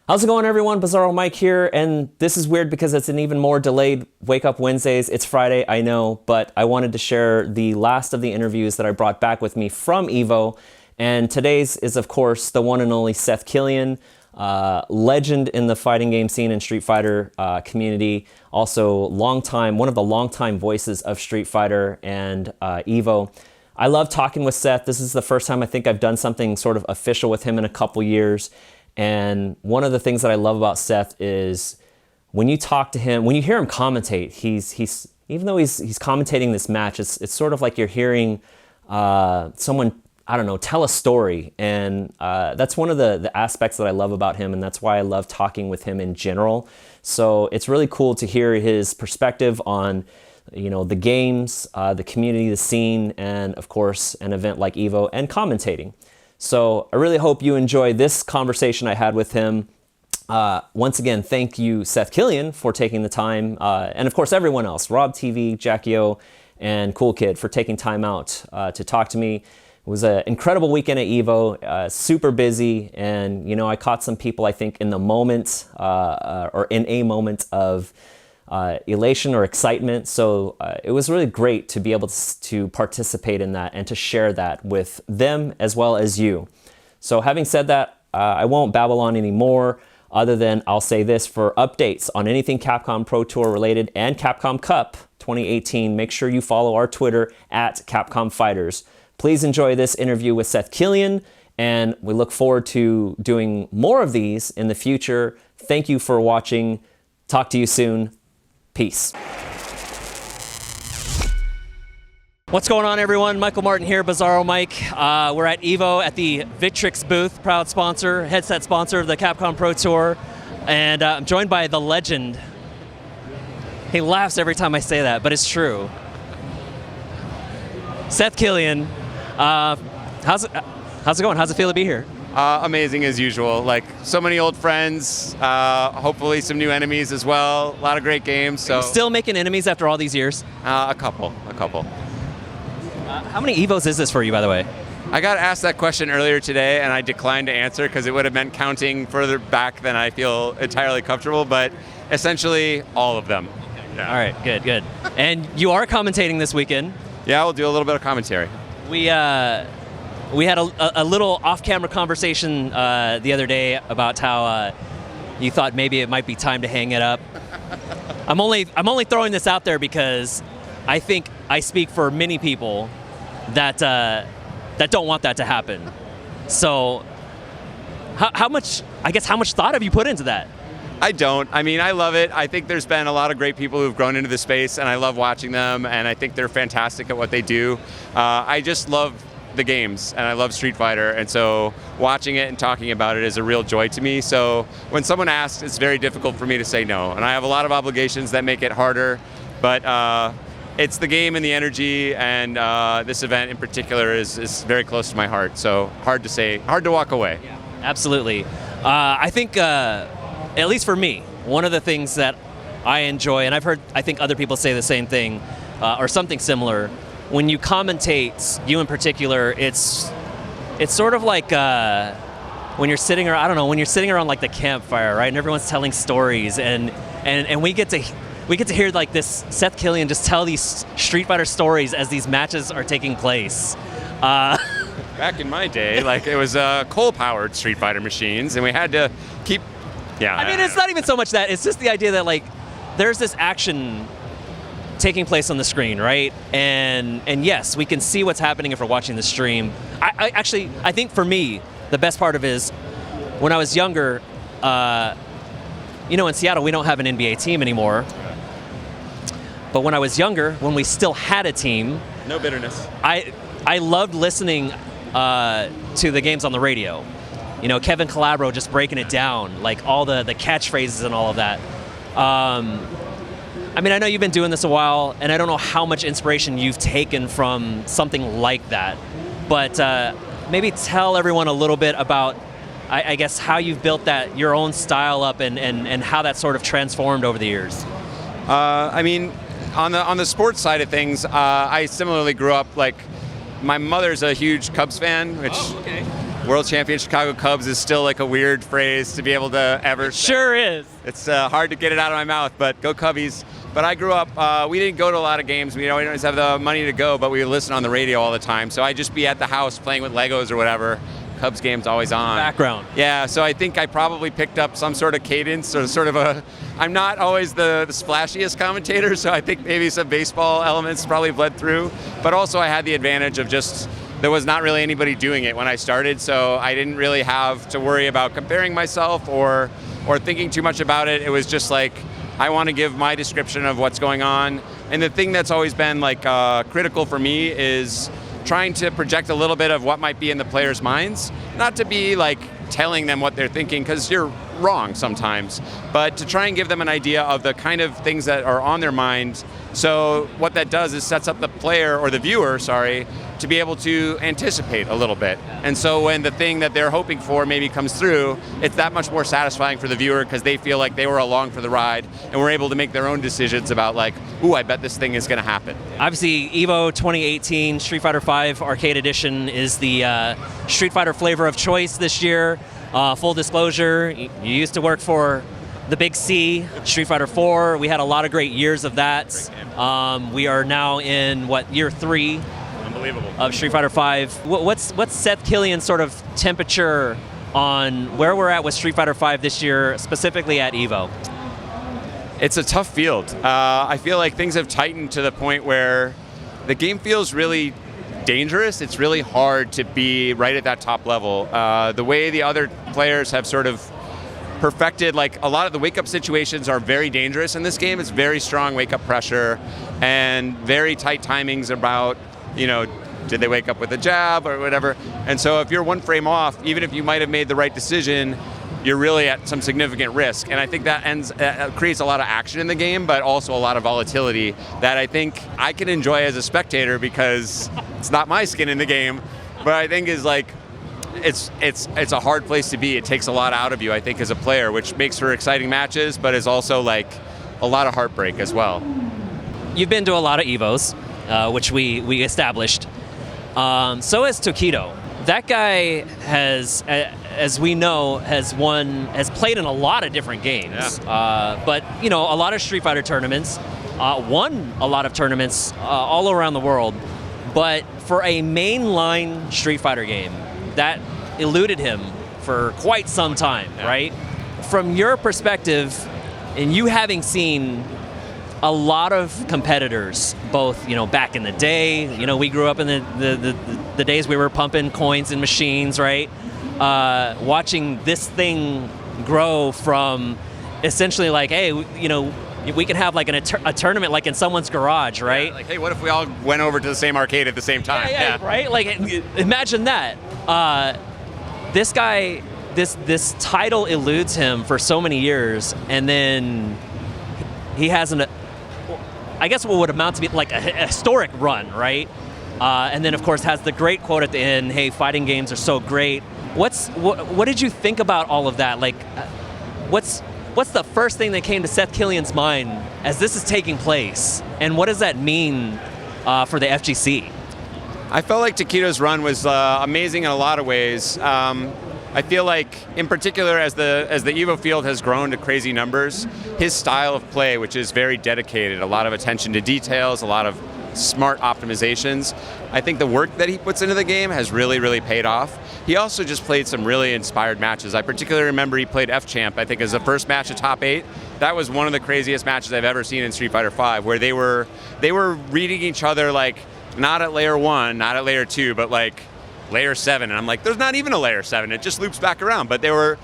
How's it going, everyone? Bizarro Mike here, and this is weird because it's an even more delayed Wake Up Wednesdays. It's Friday, I know, but I wanted to share the last of the interviews that I brought back with me from EVO, and today's is, of course, the one and only Seth Killian, legend in the fighting game scene and Street Fighter community, also one of the longtime voices of Street Fighter and EVO. I love talking with Seth. This is the first time I think I've done something sort of official with him in a couple years. And one of the things that I love about Seth is when you talk to him, when you hear him commentate, he's even though he's commentating this match, it's sort of like you're hearing someone, I don't know, tell a story. And that's one of the aspects that I love about him, and that's why I love talking with him in general. So it's really cool to hear his perspective on, you know, the games, the community, the scene, and of course, an event like EVO and commentating. So I really hope you enjoy this conversation I had with him. Once again, thank you, Seth Killian, for taking the time. And of course, everyone else, RobTV, Jakyo, and Cool Kid for taking time out to talk to me. It was an incredible weekend at EVO, super busy. And, you know, I caught some people, I think, in the moment or in a moment of elation or excitement. So it was really great to be able to participate in that and to share that with them as well as you. So having said that, I won't babble on anymore other than I'll say this: for updates on anything Capcom Pro Tour related and Capcom Cup 2018, make sure you follow our Twitter at Capcom Fighters. Please enjoy this interview with Seth Killian, and we look forward to doing more of these in the future. Thank you for watching. Talk to you soon. Peace. What's going on, everyone? Michael Martin here, Bizarro Mike. We're at EVO at the Victrix booth, proud sponsor, headset sponsor of the Capcom Pro Tour. And I'm joined by the legend. He laughs every time I say that, but it's true. Seth Killian. How's it going? How's it feel to be here? Amazing as usual. Like, so many old friends, hopefully some new enemies as well. A lot of great games. So still making enemies after all these years? A couple. How many EVOs is this for you, by the way? I got asked that question earlier today, and I declined to answer because it would have meant counting further back than I feel entirely comfortable, but essentially all of them. Yeah. All right, good. And you are commentating this weekend. Yeah, we'll do a little bit of commentary. We had a little off-camera conversation the other day about how you thought maybe it might be time to hang it up. I'm only throwing this out there because I think I speak for many people that don't want that to happen. So how much thought have you put into that? I don't. I mean, I love it. I think there's been a lot of great people who've grown into the space, and I love watching them, and I think they're fantastic at what they do. I just love the games, and I love Street Fighter, and so watching it and talking about it is a real joy to me. So when someone asks, it's very difficult for me to say no, and I have a lot of obligations that make it harder, but it's the game and the energy, and this event in particular is very close to my heart, so hard to walk away. Yeah, absolutely. I think, at least for me, one of the things that I enjoy, and I've heard, I think other people say the same thing, or something similar, when you commentate, you in particular, it's sort of like when you're sitting around, I don't know, when you're sitting around like the campfire, right? And everyone's telling stories, and we get to hear like this Seth Killian just tell these Street Fighter stories as these matches are taking place. Back in my day, like, it was coal-powered Street Fighter machines, and we had to keep. Yeah. I mean, it's not even so much that. It's just the idea that, like, there's this action taking place on the screen, right? And yes, we can see what's happening if we're watching the stream. I think for me, the best part of it is when I was younger, you know, in Seattle, we don't have an NBA team anymore. But when I was younger, when we still had a team. No bitterness. I loved listening to the games on the radio. You know, Kevin Calabro just breaking it down, like all the catchphrases and all of that. I mean, I know you've been doing this a while, and I don't know how much inspiration you've taken from something like that, but maybe tell everyone a little bit about, I guess, how you've built that, your own style up, and how that sort of transformed over the years. I mean, on the sports side of things, I similarly grew up, like, my mother's a huge Cubs fan, which World Champion Chicago Cubs is still like a weird phrase to be able to ever say. Sure is. It's hard to get it out of my mouth, but go Cubbies. But I grew up, we didn't go to a lot of games. We don't always have the money to go, but we would listen on the radio all the time. So I'd just be at the house playing with Legos or whatever. Cubs games always on. Background. Yeah, so I think I probably picked up some sort of cadence or sort of I'm not always the splashiest commentator, so I think maybe some baseball elements probably bled through. But also I had the advantage of just, there was not really anybody doing it when I started, so I didn't really have to worry about comparing myself or thinking too much about it. It was just like, I want to give my description of what's going on. And the thing that's always been like critical for me is trying to project a little bit of what might be in the players' minds, not to be like telling them what they're thinking, because you're wrong sometimes, but to try and give them an idea of the kind of things that are on their mind. So what that does is sets up the player, or the viewer, sorry, to be able to anticipate a little bit. And so when the thing that they're hoping for maybe comes through, it's that much more satisfying for the viewer because they feel like they were along for the ride and were able to make their own decisions about like, ooh, I bet this thing is going to happen. Obviously, EVO 2018 Street Fighter V Arcade Edition is the Street Fighter flavor of choice this year. Full disclosure, you used to work for the Big C, Street Fighter 4. We had a lot of great years of that. We are now in, year 3? Unbelievable. Of Street Fighter V. What's Seth Killian's sort of temperature on where we're at with Street Fighter V this year, specifically at EVO? It's a tough field. I feel like things have tightened to the point where the game feels really dangerous. It's really hard to be right at that top level. The way the other players have sort of perfected, like a lot of the wake-up situations are very dangerous in this game. It's very strong wake-up pressure and very tight timings about, did they wake up with a jab or whatever. And so if you're one frame off, even if you might have made the right decision, you're really at some significant risk. And I think that creates a lot of action in the game, but also a lot of volatility that I think I can enjoy as a spectator because it's not my skin in the game, but I think is like, it's a hard place to be. It takes a lot out of you, I think, as a player, which makes for exciting matches, but is also like a lot of heartbreak as well. You've been to a lot of EVOs, which we established. So has Tokido. That guy has, as we know, has played in a lot of different games. Yeah. But a lot of Street Fighter tournaments, won a lot of tournaments all around the world. But for a mainline Street Fighter game, that eluded him for quite some time, right? From your perspective, and you having seen a lot of competitors, both back in the day, we grew up in the days we were pumping coins in machines, right? Watching this thing grow from essentially like, hey, we can have like a tournament like in someone's garage, right? Yeah, like, hey, what if we all went over to the same arcade at the same time? Yeah. Right? Like, imagine that. This guy, this title eludes him for so many years, and then he has I guess what would amount to be like a historic run, right? And then, of course, has the great quote at the end, hey, fighting games are so great. What did you think about all of that? Like, what's the first thing that came to Seth Killian's mind as this is taking place? And what does that mean for the FGC? I felt like Tokido's run was amazing in a lot of ways. I feel like, in particular, as the EVO field has grown to crazy numbers, his style of play, which is very dedicated, a lot of attention to details, a lot of smart optimizations, I think the work that he puts into the game has really, really paid off. He also just played some really inspired matches. I particularly remember he played F-Champ, I think, as the first match of Top 8. That was one of the craziest matches I've ever seen in Street Fighter V, where they were reading each other like, not at layer 1, not at layer 2, but like layer 7, and I'm like, there's not even a layer 7, it just loops back around. But they were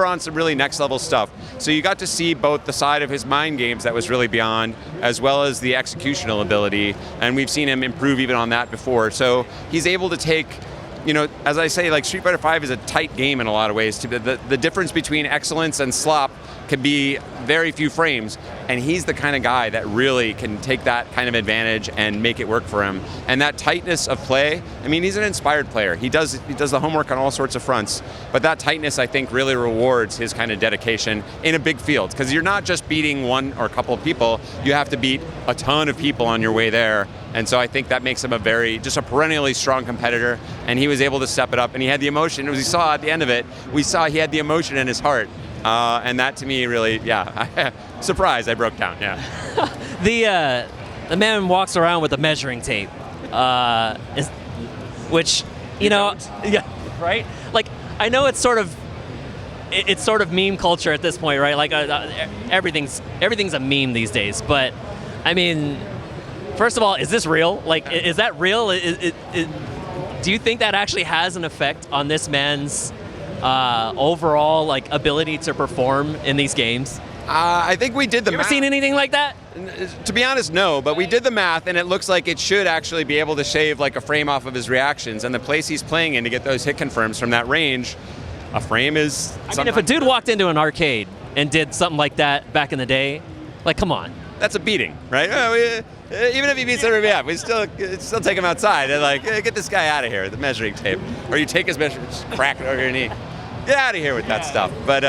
on some really next level stuff. So you got to see both the side of his mind games that was really beyond, as well as the executional ability, and we've seen him improve even on that before. So he's able to take, as I say, like Street Fighter V is a tight game in a lot of ways. The difference between excellence and slop can be very few frames, and he's the kind of guy that really can take that kind of advantage and make it work for him. And that tightness of play, I mean, he's an inspired player. He does the homework on all sorts of fronts, but that tightness, I think, really rewards his kind of dedication in a big field, because you're not just beating one or a couple of people, you have to beat a ton of people on your way there, And so I think that makes him just a perennially strong competitor, and he was able to step it up, and he had the emotion. As we saw at the end of it, we saw he had the emotion in his heart. And that to me really, surprised I broke down, The man walks around with a measuring tape, which, yeah, right? Like, I know it's sort of meme culture at this point, right? Like everything's a meme these days. But I mean, first of all, is this real? Like, is that real? Do you think that actually has an effect on this man's overall like ability to perform in these games? I think we did the math. You ever seen anything like that? To be honest, no, but we did the math, and it looks like it should actually be able to shave like a frame off of his reactions, and the place he's playing in to get those hit confirms from that range, a frame is... I mean, if a dude walked into an arcade and did something like that back in the day, like, come on. That's a beating, right? Even if he beats everybody up, we still take him outside and like, get this guy out of here with the measuring tape. Or you take his measurements, crack it over your knee. Get out of here with that stuff. But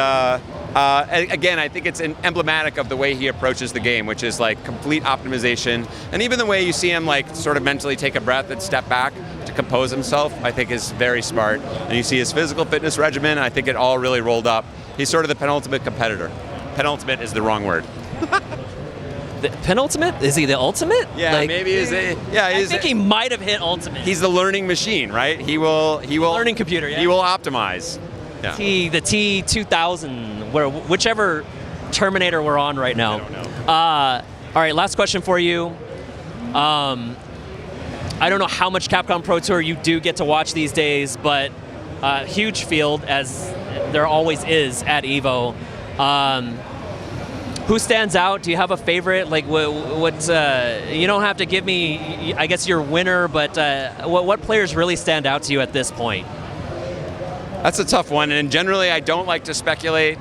again, I think it's emblematic of the way he approaches the game, which is like complete optimization. And even the way you see him like sort of mentally take a breath and step back to compose himself, I think is very smart. And you see his physical fitness regimen, I think it all really rolled up. He's sort of the penultimate competitor. Penultimate is the wrong word. The penultimate? Is he the ultimate? Yeah, like, maybe he's a... Yeah, I think he might have hit ultimate. He's the learning machine, right? He will learning computer, yeah. He will optimize. Yeah. The T2000, whichever Terminator we're on right now. I don't know. All right, last question for you. I don't know how much Capcom Pro Tour you do get to watch these days, but huge field, as there always is at EVO. Who stands out? Do you have a favorite? Like, what? You don't have to give me, I guess, your winner, but what players really stand out to you at this point? That's a tough one, and generally I don't like to speculate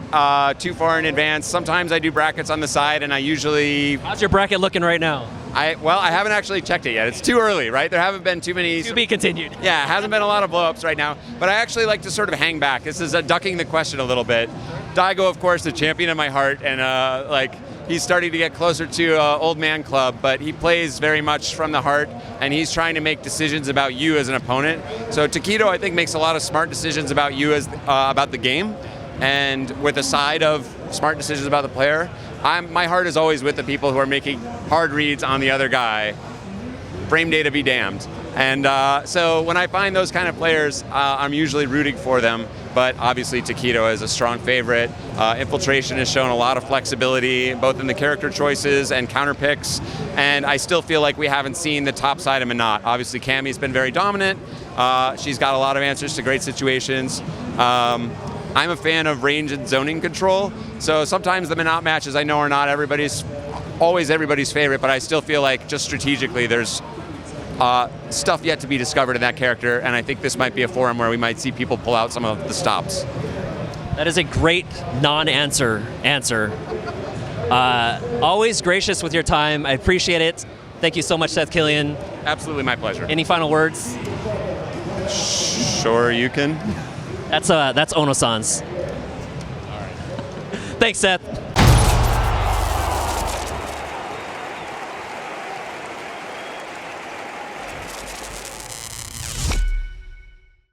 too far in advance. Sometimes I do brackets on the side, and I usually... How's your bracket looking right now? I haven't actually checked it yet. It's too early, right? There haven't been too many... To be continued. Yeah, it hasn't been a lot of blow-ups right now, but I actually like to sort of hang back. This is ducking the question a little bit. Daigo, of course, the champion of my heart, and he's starting to get closer to Old Man Club, but he plays very much from the heart, and he's trying to make decisions about you as an opponent. So Tokido, I think, makes a lot of smart decisions about you as about the game, and with a side of smart decisions about the player. My heart is always with the people who are making hard reads on the other guy. Frame data be damned. And so when I find those kind of players, I'm usually rooting for them. But obviously Tokido is a strong favorite. Infiltration has shown a lot of flexibility, both in the character choices and counter picks. And I still feel like we haven't seen the top side of Minot. Obviously Cammy's been very dominant. She's got a lot of answers to great situations. I'm a fan of range and zoning control. So sometimes the Minot matches I know are not always everybody's favorite, but I still feel like just strategically there's stuff yet to be discovered in that character, and I think this might be a forum where we might see people pull out some of the stops. That is a great non-answer answer. Always gracious with your time. I appreciate it. Thank you so much, Seth Killian. Absolutely my pleasure. Any final words? Sure you can. That's Ono-san's. All right. Thanks, Seth.